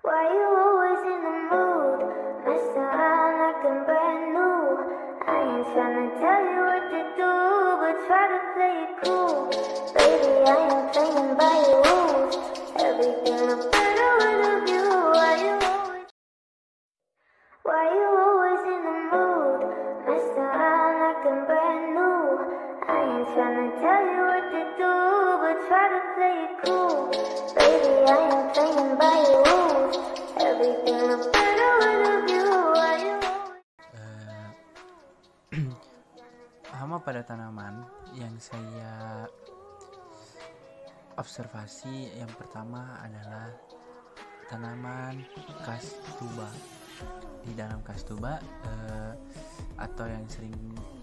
Why you always in the mood? Mess around like I'm brand new. I ain't tryna tell you what to do, but try to play it cool. Baby, I ain't playing by your rules. Everything look better with a view. Why you always in the mood? Mess around like I'm brand new. I ain't tryna tell you what to do, but try to play it cool. Baby, I ain't playing by your rules. Everything look better with a view. Why you always... Hama pada tanaman yang saya observasi yang pertama adalah tanaman kastuba. Di dalam kastuba atau yang sering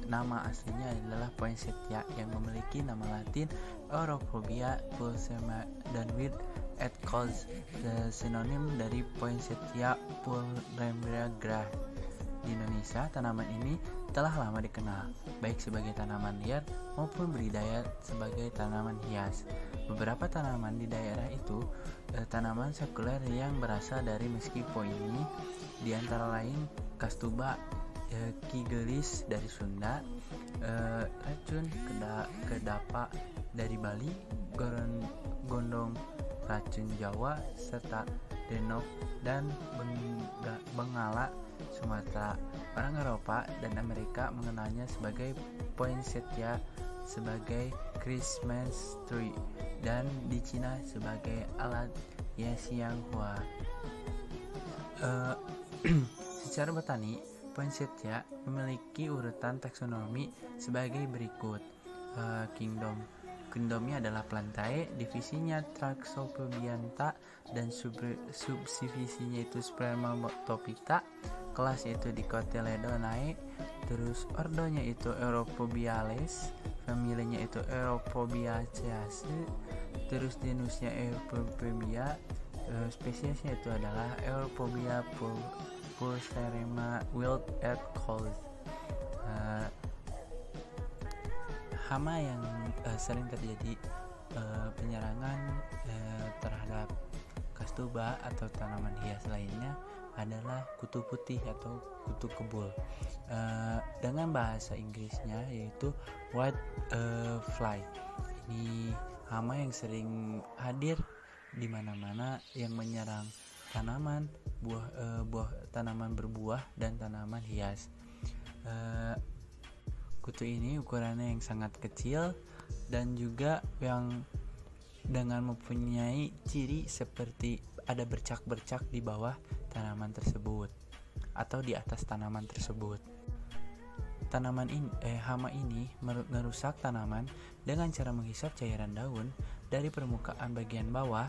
nama aslinya adalah poinsettia yang memiliki nama Latin Europhobia pulsema dan with et cause sinonim dari Poinsettia pulchra. Di Indonesia, tanaman ini telah lama dikenal baik sebagai tanaman liar maupun budidaya sebagai tanaman hias. Beberapa tanaman di daerah itu tanaman sekuler yang berasal dari Meskipo ini, di antara lain kastuba, kigelis dari Sunda, racun kedapa dari Bali, gondong racun Jawa, serta denok dan bengala Sumatera. Orang Eropa dan Amerika mengenalnya sebagai poinsettia sebagai Christmas tree dan di Cina sebagai alat Yesianghua. Secara botani, poinsettia memiliki urutan taksonomi sebagai berikut. Kingdomnya adalah Plantae, divisinya Traxopobianta, dan subdivisinya itu Spermatophyta. Kelas itu Dicotyledonae, terus ordonya itu Europobiales, familinya itu Europobiaceae, terus genusnya Europobia, spesiesnya itu adalah Europobia pulcherrima wild et cause. Hama yang sering terjadi penyerangan terhadap kastuba atau tanaman hias lainnya adalah kutu putih atau kutu kebul. Dengan bahasa Inggrisnya yaitu white fly. Ini hama yang sering hadir di mana-mana yang menyerang tanaman buah tanaman berbuah dan tanaman hias. Kutu ini ukurannya yang sangat kecil dan juga yang dengan mempunyai ciri seperti ada bercak-bercak di bawah tanaman tersebut atau di atas tanaman tersebut. Hama ini merusak tanaman dengan cara menghisap cairan daun dari permukaan bagian bawah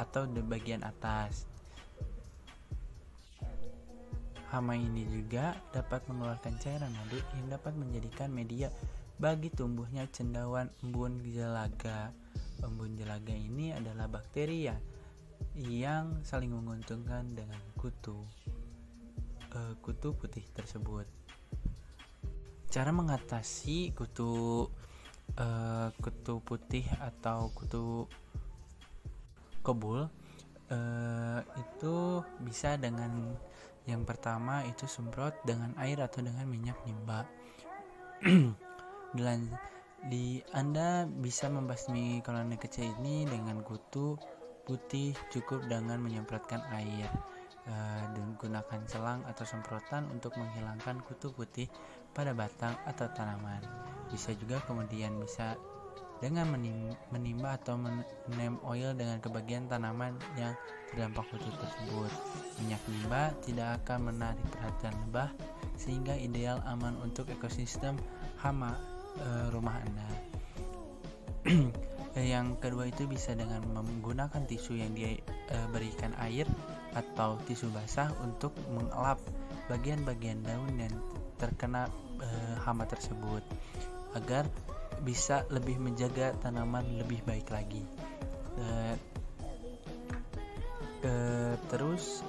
atau di bagian atas. Hama ini juga dapat mengeluarkan cairan madu yang dapat menjadikan media bagi tumbuhnya cendawan embun jelaga. Embun jelaga ini adalah bakteri yang saling menguntungkan dengan kutu putih tersebut. Cara mengatasi kutu putih atau kutu kebul itu bisa dengan yang pertama itu semprot dengan air atau dengan minyak nimba. Anda bisa membasmi koloni kecil ini dengan kutu putih cukup dengan menyemprotkan air. Dan gunakan selang atau semprotan untuk menghilangkan kutu putih pada batang atau tanaman. Bisa juga kemudian dengan menimba atau menem oil dengan kebagian tanaman yang terdampak kutu tersebut. Minyak nimba tidak akan menarik perhatian lebah sehingga ideal aman untuk ekosistem hama rumah Anda. Yang kedua itu bisa dengan menggunakan tisu yang diberikan air atau tisu basah untuk mengelap bagian-bagian daun yang terkena hama tersebut agar bisa lebih menjaga tanaman lebih baik lagi. Terus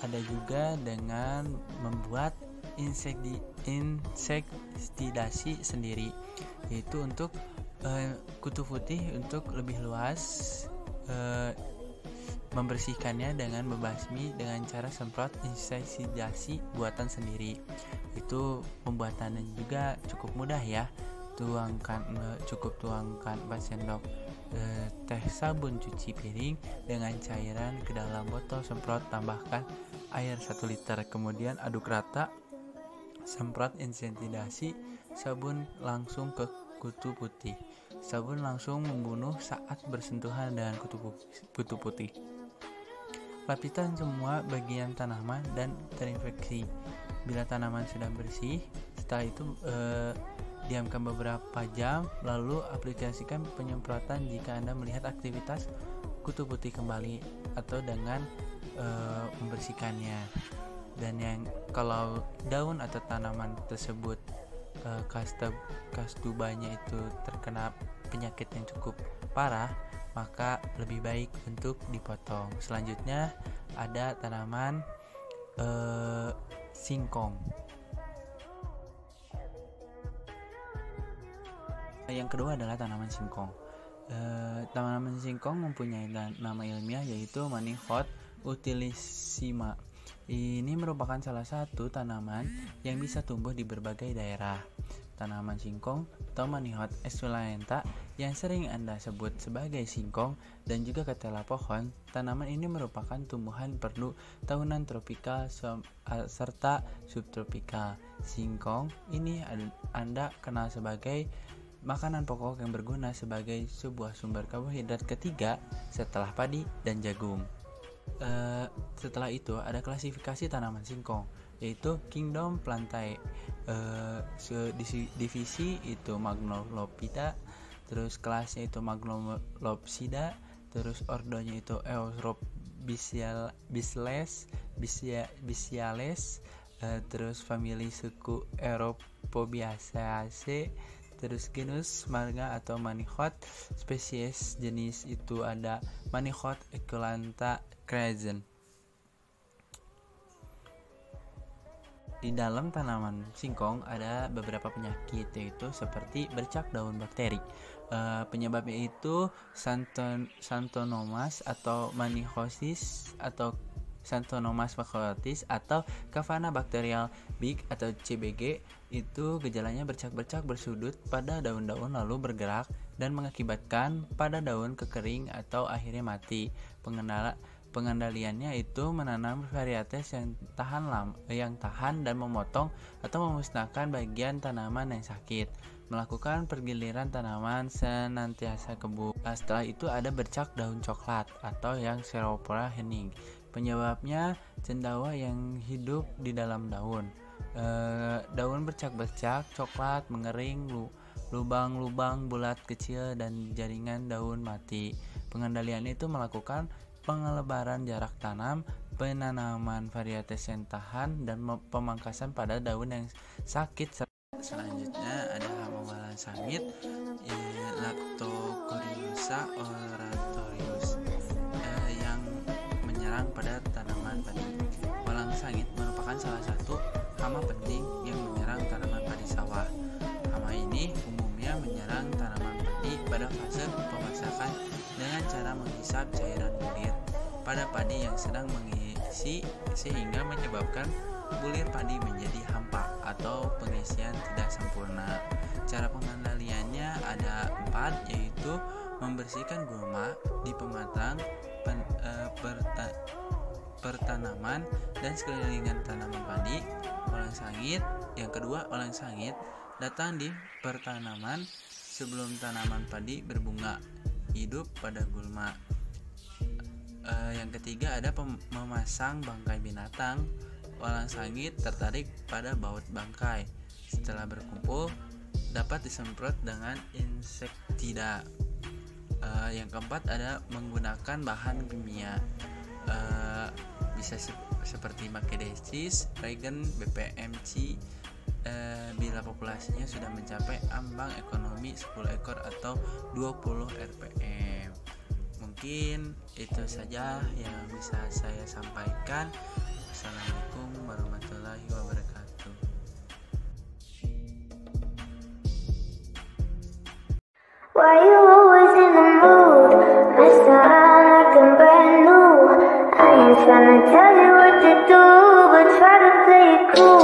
ada juga dengan membuat insektisidasi sendiri, yaitu untuk kutu putih untuk lebih luas membersihkannya dengan membasmi dengan cara semprot insektisida buatan sendiri. Itu pembuatannya juga cukup mudah ya. Cukup tuangkan 4 sendok teh sabun cuci piring dengan cairan ke dalam botol semprot, tambahkan air 1 liter, kemudian aduk rata, semprot insektisida sabun langsung ke kutu putih. Sabun langsung membunuh saat bersentuhan dengan kutu putih. Lapisan semua bagian tanaman dan terinfeksi. Bila tanaman sudah bersih, setelah itu diamkan beberapa jam, lalu aplikasikan penyemprotan jika Anda melihat aktivitas kutu putih kembali atau dengan membersihkannya. Dan yang kalau daun atau tanaman tersebut kastubanya itu terkena penyakit yang cukup parah, maka lebih baik untuk dipotong. Selanjutnya ada tanaman singkong. Yang kedua adalah tanaman singkong. Tanaman singkong mempunyai nama ilmiah yaitu Manihot utilissima. Ini merupakan salah satu tanaman yang bisa tumbuh di berbagai daerah. Tanaman singkong atau Manihot esculenta yang sering Anda sebut sebagai singkong dan juga ketela pohon, tanaman ini merupakan tumbuhan perlu tahunan tropikal serta subtropikal. Singkong ini Anda kenal sebagai makanan pokok yang berguna sebagai sebuah sumber karbohidrat ketiga setelah padi dan jagung. Setelah itu ada klasifikasi tanaman singkong, yaitu Kingdom Plantae. Divisi itu Magnolopida, terus kelasnya itu Magnolopsida, terus ordonya itu Eurobiziales, terus famili suku Europobiaceae, terus genus marga atau Manihot, spesies jenis itu ada Manihot esculenta crescens. Di dalam tanaman singkong ada beberapa penyakit, yaitu seperti bercak daun bakteri. Penyebabnya itu Xanthonomas atau Manihosis atau Xanthonomas facotis atau Cavana Bacterial Big atau CBG. Itu gejalanya bercak-bercak bersudut pada daun-daun lalu bergerak dan mengakibatkan pada daun kekering atau akhirnya mati. Pengendaliannya itu menanam varietas yang tahan dan memotong atau memusnahkan bagian tanaman yang sakit. Melakukan pergiliran tanaman senantiasa kebun. Setelah itu ada bercak daun coklat atau yang Xeropora hening. Penyebabnya cendawa yang hidup di dalam daun. Daun bercak-bercak coklat, mengering, lubang-lubang bulat kecil dan jaringan daun mati. Pengendaliannya itu melakukan pengelebaran jarak tanam, penanaman varietas yang tahan, dan pemangkasan pada daun yang sakit. Selanjutnya ada hama walang sangit, Lactocoriosa oratorius, yang menyerang pada tanaman padi. Walang sangit merupakan salah satu hama penting yang menyerang tanaman padi sawah. Hama ini umumnya menyerang tanaman padi pada fase pemasakan dengan cara menghisap cairan bulir pada padi yang sedang mengisi, sehingga menyebabkan bulir padi menjadi hampa atau pengisian tidak sempurna. Cara pengendaliannya ada 4, yaitu membersihkan gulma di pematang pertanaman dan sekelilingan tanaman padi. Walang sangit. Yang kedua, walang sangit datang di pertanaman sebelum tanaman padi berbunga, hidup pada gulma. Yang ketiga ada memasang bangkai binatang. Walang sangit tertarik pada baut bangkai. Setelah berkumpul dapat disemprot dengan insektisida. Yang keempat ada menggunakan bahan kimia. Bisa seperti Makedesis, Regen, BPMC. Bila populasinya sudah mencapai ambang ekonomi 10 ekor atau 20 rpm. Mungkin itu saja yang bisa saya sampaikan. Assalamualaikum warahmatullahi wabarakatuh. Why you always in the mood? Messed around like I'm brand new. tryna tell you what to do, but try to play it cool.